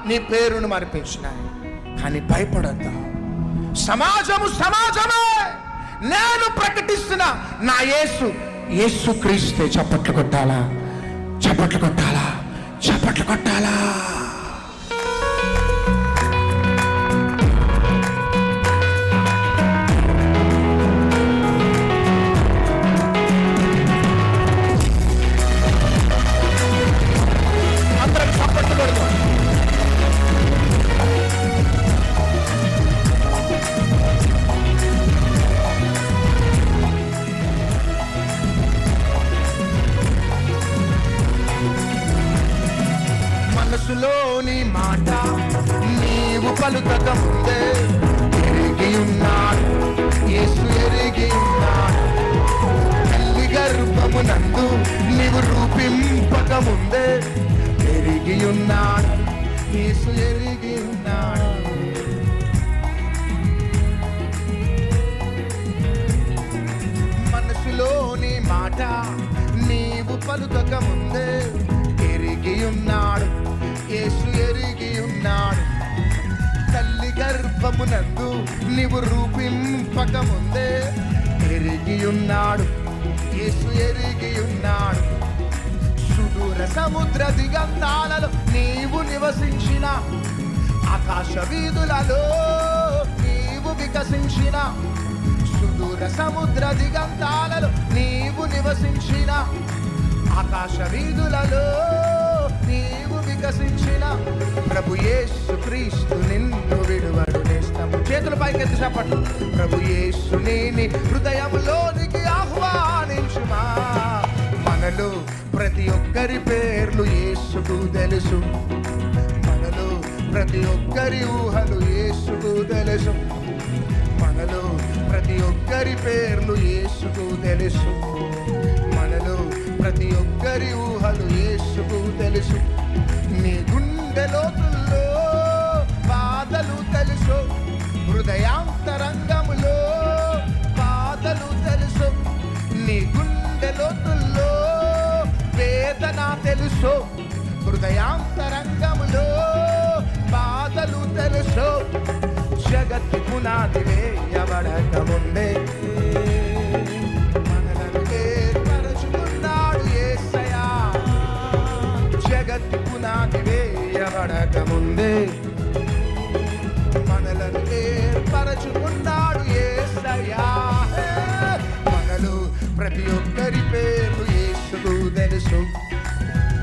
నీ పేరును మరిపించినాయి. కానీ భయపడద్దు. సమాజమే నేను ప్రకటిస్తున్న నా యేసు క్రీస్తే. చప్పట్లు కొట్టాలా? అందరం చప్పట్లు కొడదాం. మనసులోని మాట నీవు పలుకక ముందే ఎరిగి ఉన్నాడు యేసు, ఎరిగి ఉన్నాడు. తల్లి గర్భమునందు నీవు రూపింపక ముందే ఎరిగి ఉన్నాడు యేసు, ఎరిగి ఉన్నాడు. మనసులోని మాట నీవు పలుకక ముందే ఎరిగి ఉన్నాడు యేసు, ఎరిగి ఉన్నాడు. తల్లి గర్భమునందు నీవు రూపింపక ముందే ఎరిగి ఉన్నాడు యేసు, ఎరిగి ఉన్నాడు. సుదూర సముద్ర దిగంతాలలో నీవు నివసించిన, ఆకాశ వీధులలో నీవు వికసించిన. సుదూర సముద్ర దిగంతాలలో నీవు నివసించిన, ఆకాశ వీధులలో నీవు వికసించిన. ప్రభు యేసు క్రీస్తు నిన్ను విడువడు నేస్తము. చేతుల పైకెత్తి చెప్పండి. ప్రభు యేసుని నీ హృదయంలోనికి ఆహ్వానించుమా. మనలో ప్రతి ఒక్కరి పేర్లు యేసుకు తెలుసు. మనలో ప్రతి ఒక్కరి ఊహలు యేసుకు తెలుసు. మనలో ప్రతి ఒక్కరి పేర్లు యేసుకు తెలుసు. మనలో ప్రతి ఒక్కరి ఊహలు యేసుకు తెలుసు. నీ గుండె లోతుల్లో బాధలు తెలుసు. హృదయాంతరంగములో బాధలు తెలుసు. నీ గుండె లోతుల్లో వేదన తెలుసు. హృదయాంతరంగములో బాధలు తెలుసు. జగత్తు పునాది వేయబడక ముందే మనలను ఏర్పరచుకున్నాడు యేసయ్యా. జగత్తు పునాది వేయబడక ముందే మనలను ఏర్పరచుకున్నాడు యేసయ్యా. మనలో ప్రతి ఒక్కరి పేరు యేసుకు తెలుసు.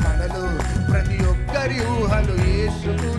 మనలో ప్రతి ఒక్కరి ఊహలు యేసుకు